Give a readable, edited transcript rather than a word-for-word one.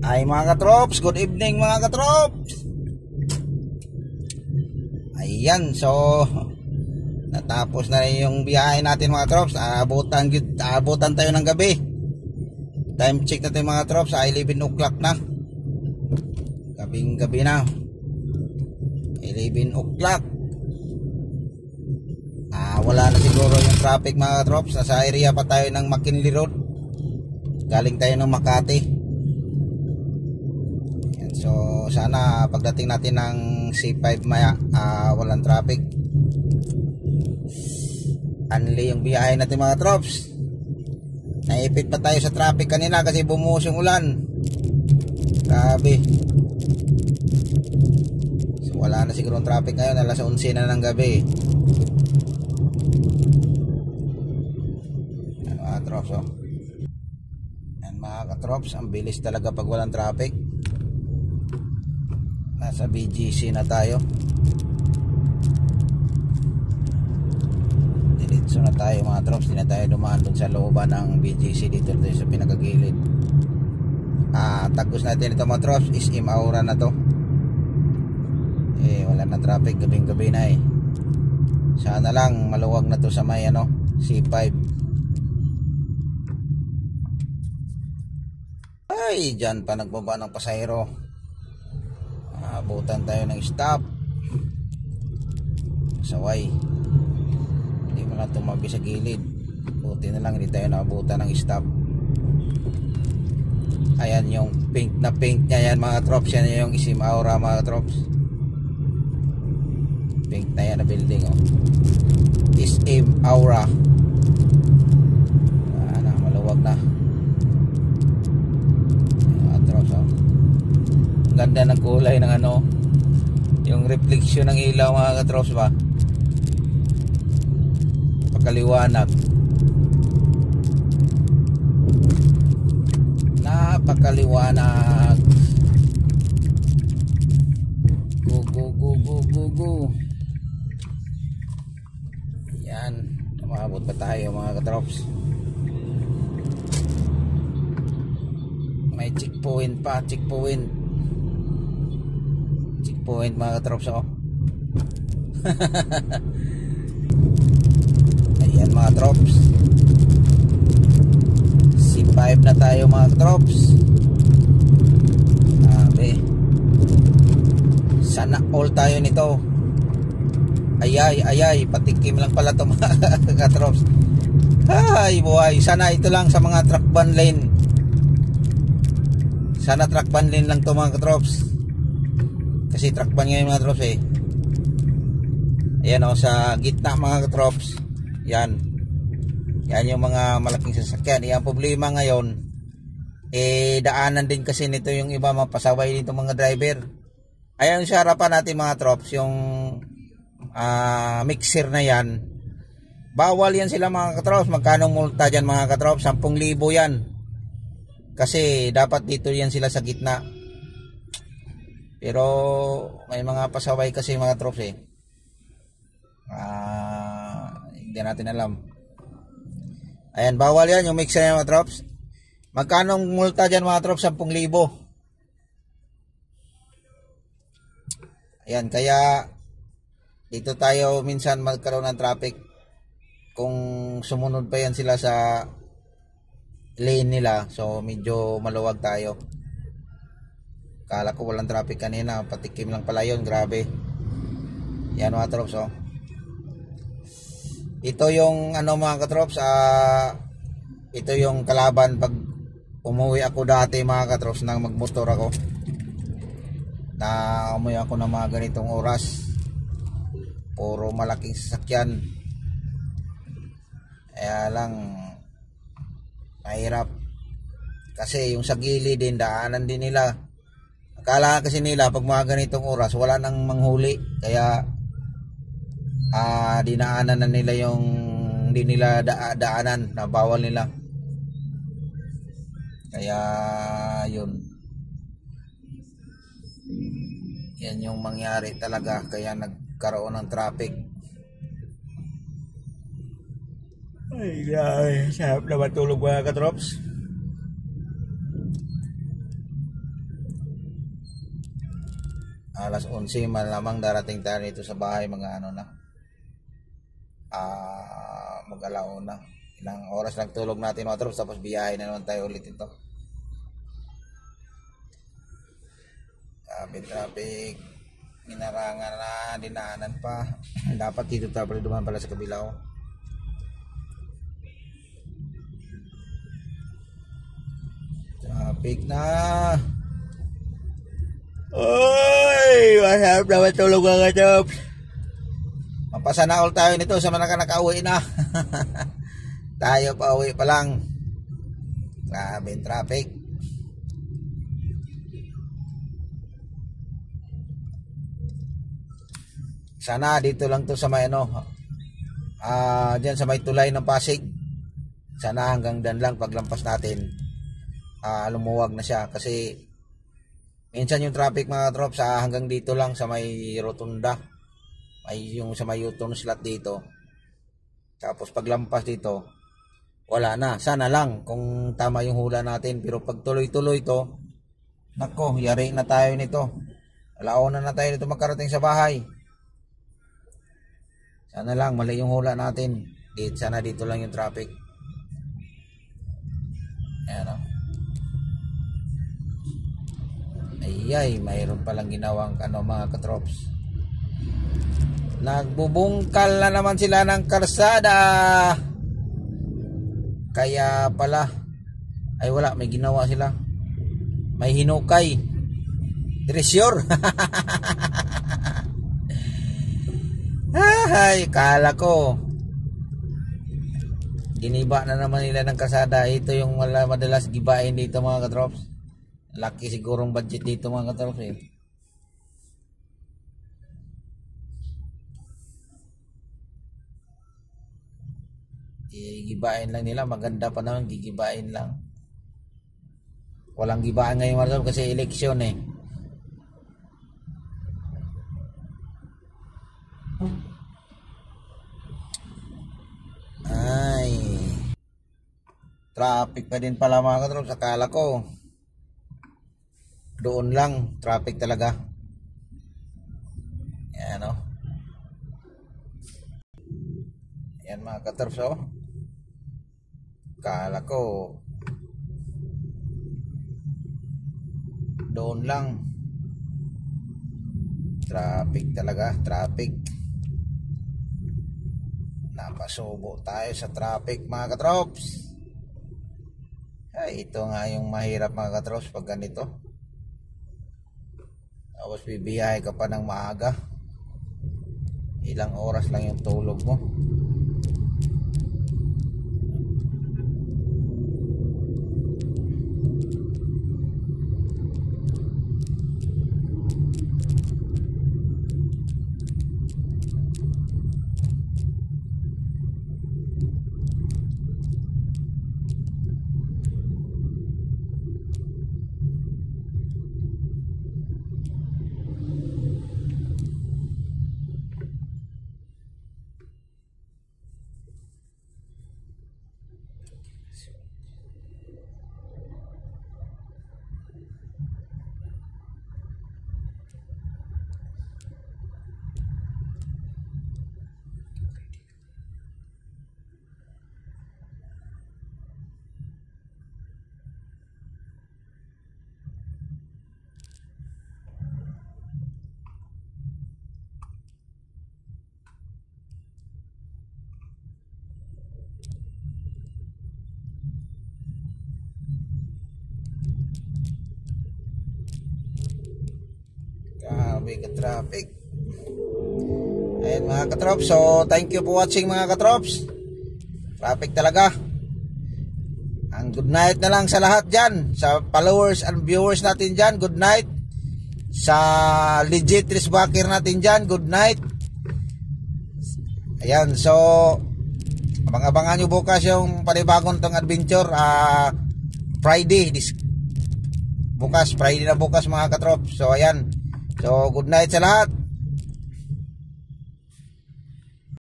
Ay mga katrops, good evening mga katrops. Ayan, so natapos na rin yung biyahe natin mga trops. Aabutan tayo ng gabi. Time check na tayo mga trops, 11 o'clock na. Gabing gabi na, 11 o'clock. Wala na siguro yung traffic mga trops. Nasa area pa tayo ng McKinley Road. Galing tayo ng Makati. So sana pagdating natin ng C5 maya walang traffic. Anli yung biyahe natin mga trops. Naipit pa tayo sa traffic kanina kasi bumuhos yung ulan. Grabe. So wala na siguro ang traffic ngayon, alas 11 na ng gabi. Ano mga trops, oh. Yan mga katrops, ang bilis talaga pag walang traffic. Nasa BGC na tayo. Diretso na tayo mga trops. Hindi na tayo dumaan dun sa looban ng BGC. Dito tayo sa pinakagilid. Tagos natin ito mga trops. SM Aura na to. Wala na traffic. Gabing gabi na eh. Sana lang maluwag na to sa may C5. Ay, dyan pa nagbaba ng pasahero. Abutan tayo ng stop. Saway. Hindi mo na tumabi sa gilid. Buti na lang hindi tayo naabutan ng stop. Ayan yung pink na pink nya yan mga trops. Yan yung SM Aura mga trops. Pink na yan na building, oh. SM Aura. Maluwag na. Ayan, mga trops, oh. Ganda ng kulay ng yung reflection ng ilaw mga katrops ba, pagkaliwanag, napakaliwanag. Go go go go go go. Yan, umabot pa tayo mga katrops. May checkpoint pa, checkpoint mga katrops, oh. Ayan mga trops, C5 na tayo mga katrops. Sana all tayo nito. Ayay, patikim lang pala to mga katrops. Ay buhay, sana ito lang sa mga truck ban lane. Sana truck ban lane lang to mga katrops. Kasi truck ban ngayon mga trops eh. Ayan o, sa gitna mga katrops. Yan yung mga malaking sasakyan. Yung problema ngayon, daanan din kasi nito yung iba, mapasaway dito mga driver. Ayan sa harapan natin mga trops, yung mixer na yan. Bawal yan sila mga katrops. Magkano multa dyan mga katrops? 10,000 yan. Kasi dapat dito yan sila sa gitna. Pero may mga pasaway kasi mga trops eh. Hindi natin alam. Ayan, bawal yan yung mixer mga trops. Magkano multa dyan mga trops? 10,000. Ayan, kaya dito tayo minsan magkaroon ng traffic. Kung sumunod pa yan sila sa lane nila, so medyo maluwag tayo. Kala ko walang traffic kanina, patikim lang pala yun. Grabe. Yan mga trops, oh. Ito yung mga katrops, ito yung kalaban pag umuwi ako dati mga katrops nang magmotor ako. Na umuwi ako ng mga ganitong oras. Puro malaking sasakyan. Kaya lang mahirap. Kasi yung sa gilid din, daanan din nila. Akala kasi nila pag mga ganitong oras wala nang manghuli, kaya dinaanan na nila yung hindi nila daanan na bawal nila. Kaya yun, yan yung mangyari talaga, kaya nagkaroon ng traffic. Ay, sarap na matulog mga katrops. Alas 11 malamang darating tayo dito sa bahay, mga ano na. Mag-alauna. Ilang oras lang tulog natin mga trops, tapos biyahe na naman tayo ulit ito. Traffic. Minarangan na, dinaanan pa. Dapat dito tayo dumaan pala sa kabila. Traffic na. Oy, masarap na matulog mga trops. Mapasana all tayo nito sa mga nakauwi na. Tayo pa uwi pa lang. Grabe traffic. Sana dito lang to sa may ano, diyan sa may tulay ng Pasig. Sana hanggang dan lang paglampas natin. Lumuwag na siya kasi minsan yung traffic mga trops hanggang dito lang sa may rotunda. Ay yung sa may U-turn slot dito. Tapos paglampas dito, wala na. Sana lang kung tama yung hula natin. Pero pag tuloy-tuloy to, nako, yari na tayo nito. Alauna na tayo nito makarating sa bahay. Sana lang mali yung hula natin. Sana dito lang yung traffic. Ayan o. Ay, mayroon palang ginawang mga katrops. Nagbubungkal na naman sila ng karsada. Kaya pala ay wala, may ginawa sila. May hinukay. Treasure. Ay, kala ko giniba na naman nila ng karsada. Ito yung madalas gibain dito mga katrops. Laki sigurong budget dito mga katrops eh. Gigibain lang nila, maganda pa naman, gigibain lang. Walang gibaan ngayon mga trops kasi eleksyon eh. Ay, traffic pa din pala mga katrops. Akala ko doon lang traffic talaga. Yan o. Yan mga katrops o. Akala ko doon lang traffic talaga. Traffic. Napasubo tayo sa traffic mga katrops. Ay, ito nga yung mahirap mga katrops pag ganito. Tapos bibiyahe ka pa ng maaga. Ilang oras lang yung tulog mo. Grabe ka traffic. Ayan mga katrops. So thank you for watching mga katrops. Traffic talaga. Ang good night na lang sa lahat dyan. Sa followers and viewers natin dyan, good night. Sa legit Risbacker natin dyan, good night. Ayan, so abang-abangan nyo bukas yung panibagong tong adventure. Friday bukas, Friday na bukas mga katrops. So ayan, so good night sa lahat.